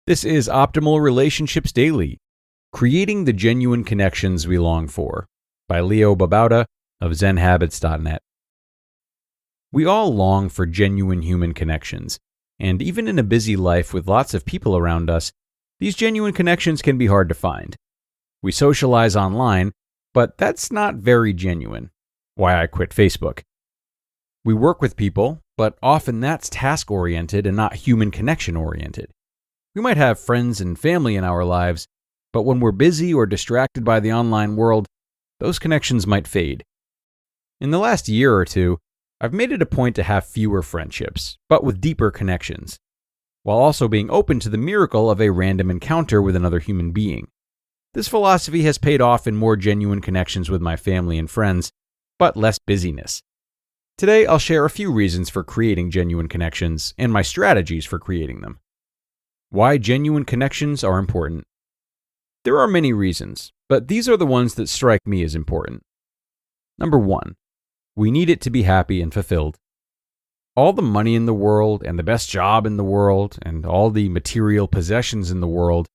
This is Optimal Relationships Daily, Creating the Genuine Connections We Long For, by Leo Babauta of ZenHabits.net. We all long for genuine human connections, and even in a busy life with lots of people around us, these genuine connections can be hard to find. We socialize online, but that's not very genuine. Why I quit Facebook. We work with people, but often that's task-oriented and not human connection-oriented. We might have friends and family in our lives, but when we're busy or distracted by the online world, those connections might fade. In the last year or two, I've made it a point to have fewer friendships, but with deeper connections, while also being open to the miracle of a random encounter with another human being. This philosophy has paid off in more genuine connections with my family and friends, but less busyness. Today, I'll share a few reasons for creating genuine connections and my strategies for creating them. Why genuine connections are important. There are many reasons, but these are the ones that strike me as important. Number 1, we need it to be happy and fulfilled. All the money in the world and the best job in the world and all the material possessions in the world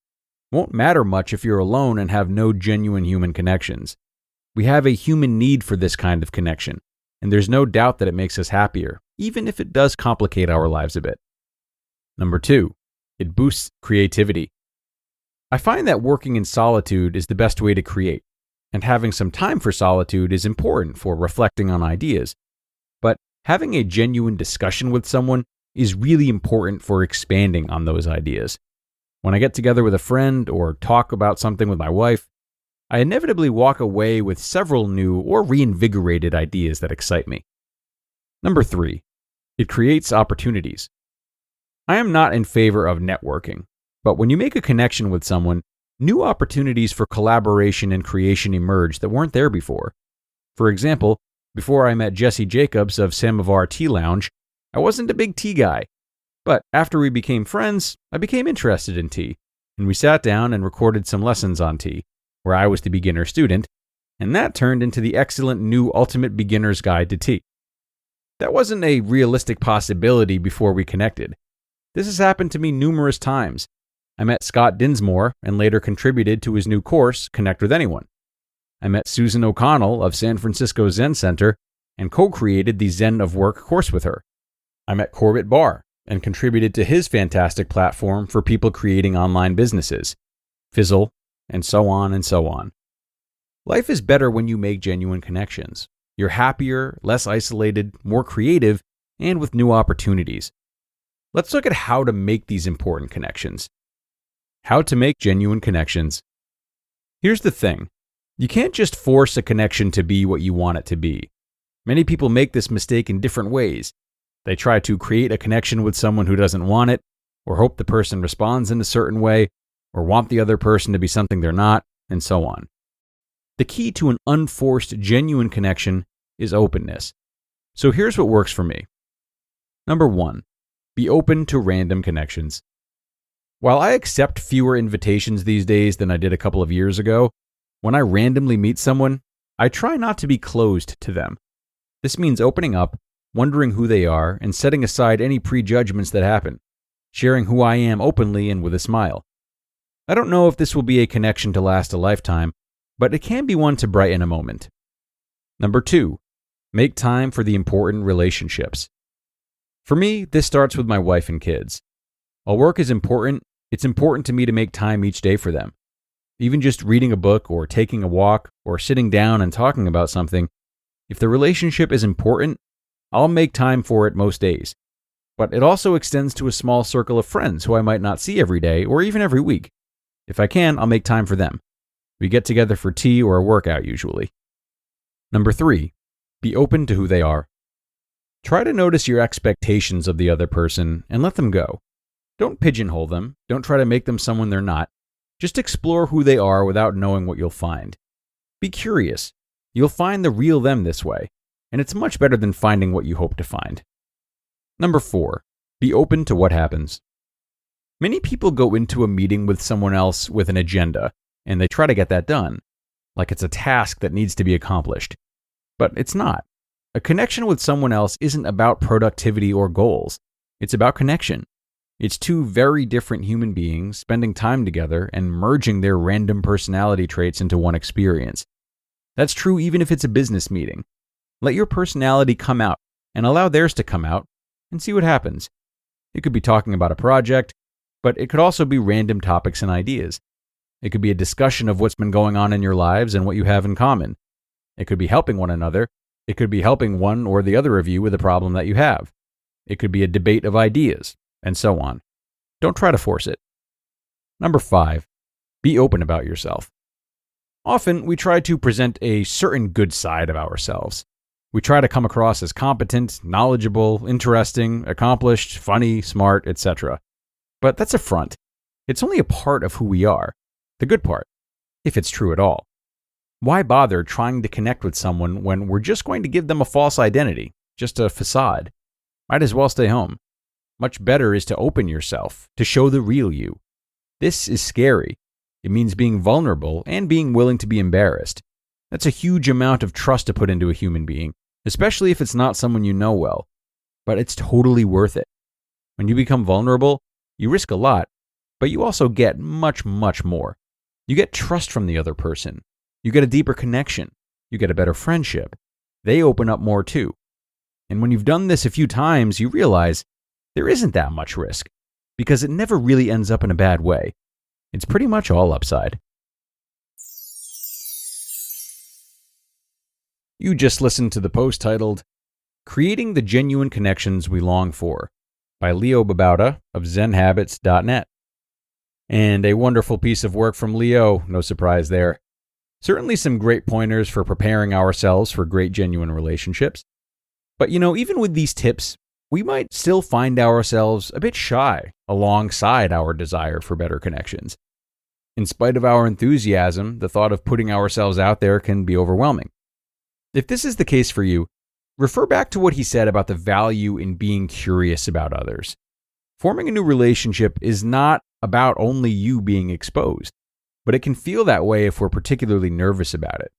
won't matter much if you're alone and have no genuine human connections. We have a human need for this kind of connection, and there's no doubt that it makes us happier, even if it does complicate our lives a bit. Number 2, it boosts creativity. I find that working in solitude is the best way to create, and having some time for solitude is important for reflecting on ideas. But having a genuine discussion with someone is really important for expanding on those ideas. When I get together with a friend or talk about something with my wife, I inevitably walk away with several new or reinvigorated ideas that excite me. Number 3, it creates opportunities. I am not in favor of networking, but when you make a connection with someone, new opportunities for collaboration and creation emerge that weren't there before. For example, before I met Jesse Jacobs of Samovar Tea Lounge, I wasn't a big tea guy. But after we became friends, I became interested in tea, and we sat down and recorded some lessons on tea, where I was the beginner student, and that turned into the excellent new Ultimate Beginner's Guide to Tea. That wasn't a realistic possibility before we connected. This has happened to me numerous times. I met Scott Dinsmore and later contributed to his new course, Connect with Anyone. I met Susan O'Connell of San Francisco Zen Center and co-created the Zen of Work course with her. I met Corbett Barr and contributed to his fantastic platform for people creating online businesses, Fizzle, and so on and so on. Life is better when you make genuine connections. You're happier, less isolated, more creative, and with new opportunities. Let's look at how to make these important connections. How to make genuine connections. Here's the thing. You can't just force a connection to be what you want it to be. Many people make this mistake in different ways. They try to create a connection with someone who doesn't want it, or hope the person responds in a certain way, or want the other person to be something they're not, and so on. The key to an unforced, genuine connection is openness. So here's what works for me. Number 1, be open to random connections. While I accept fewer invitations these days than I did a couple of years ago, when I randomly meet someone, I try not to be closed to them. This means opening up, wondering who they are, and setting aside any prejudgments that happen, sharing who I am openly and with a smile. I don't know if this will be a connection to last a lifetime, but it can be one to brighten a moment. Number 2, make time for the important relationships. For me, this starts with my wife and kids. While work is important, it's important to me to make time each day for them. Even just reading a book or taking a walk or sitting down and talking about something, if the relationship is important, I'll make time for it most days. But it also extends to a small circle of friends who I might not see every day or even every week. If I can, I'll make time for them. We get together for tea or a workout usually. Number 3, be open to who they are. Try to notice your expectations of the other person and let them go. Don't pigeonhole them. Don't try to make them someone they're not. Just explore who they are without knowing what you'll find. Be curious. You'll find the real them this way, and it's much better than finding what you hope to find. Number 4, be open to what happens. Many people go into a meeting with someone else with an agenda, and they try to get that done, like it's a task that needs to be accomplished. But it's not. A connection with someone else isn't about productivity or goals. It's about connection. It's two very different human beings spending time together and merging their random personality traits into one experience. That's true even if it's a business meeting. Let your personality come out and allow theirs to come out and see what happens. It could be talking about a project, but it could also be random topics and ideas. It could be a discussion of what's been going on in your lives and what you have in common. It could be helping one another. It could be helping one or the other of you with a problem that you have. It could be a debate of ideas, and so on. Don't try to force it. Number 5, be open about yourself. Often, we try to present a certain good side of ourselves. We try to come across as competent, knowledgeable, interesting, accomplished, funny, smart, etc. But that's a front. It's only a part of who we are, the good part, if it's true at all. Why bother trying to connect with someone when we're just going to give them a false identity, just a facade? Might as well stay home. Much better is to open yourself, to show the real you. This is scary. It means being vulnerable and being willing to be embarrassed. That's a huge amount of trust to put into a human being, especially if it's not someone you know well. But it's totally worth it. When you become vulnerable, you risk a lot, but you also get much, much more. You get trust from the other person. You get a deeper connection. You get a better friendship. They open up more too. And when you've done this a few times, you realize there isn't that much risk, because it never really ends up in a bad way. It's pretty much all upside. You just listened to the post titled, Creating the Genuine Connections We Long For, by Leo Babauta of ZenHabits.net. And a wonderful piece of work from Leo, no surprise there. Certainly some great pointers for preparing ourselves for great genuine relationships. But even with these tips, we might still find ourselves a bit shy alongside our desire for better connections. In spite of our enthusiasm, the thought of putting ourselves out there can be overwhelming. If this is the case for you, refer back to what he said about the value in being curious about others. Forming a new relationship is not about only you being exposed, but it can feel that way if we're particularly nervous about it.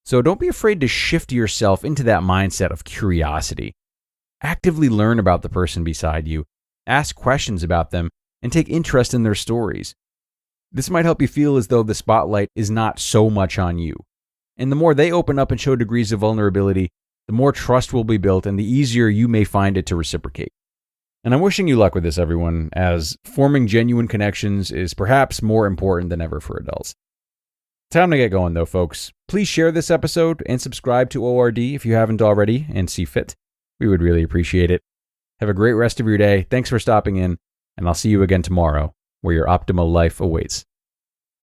So don't be afraid to shift yourself into that mindset of curiosity. Actively learn about the person beside you, ask questions about them, and take interest in their stories. This might help you feel as though the spotlight is not so much on you. And the more they open up and show degrees of vulnerability, the more trust will be built and the easier you may find it to reciprocate. And I'm wishing you luck with this, everyone, as forming genuine connections is perhaps more important than ever for adults. Time to get going, though, folks. Please share this episode and subscribe to ORD if you haven't already and see fit. We would really appreciate it. Have a great rest of your day. Thanks for stopping in, and I'll see you again tomorrow, where your optimal life awaits.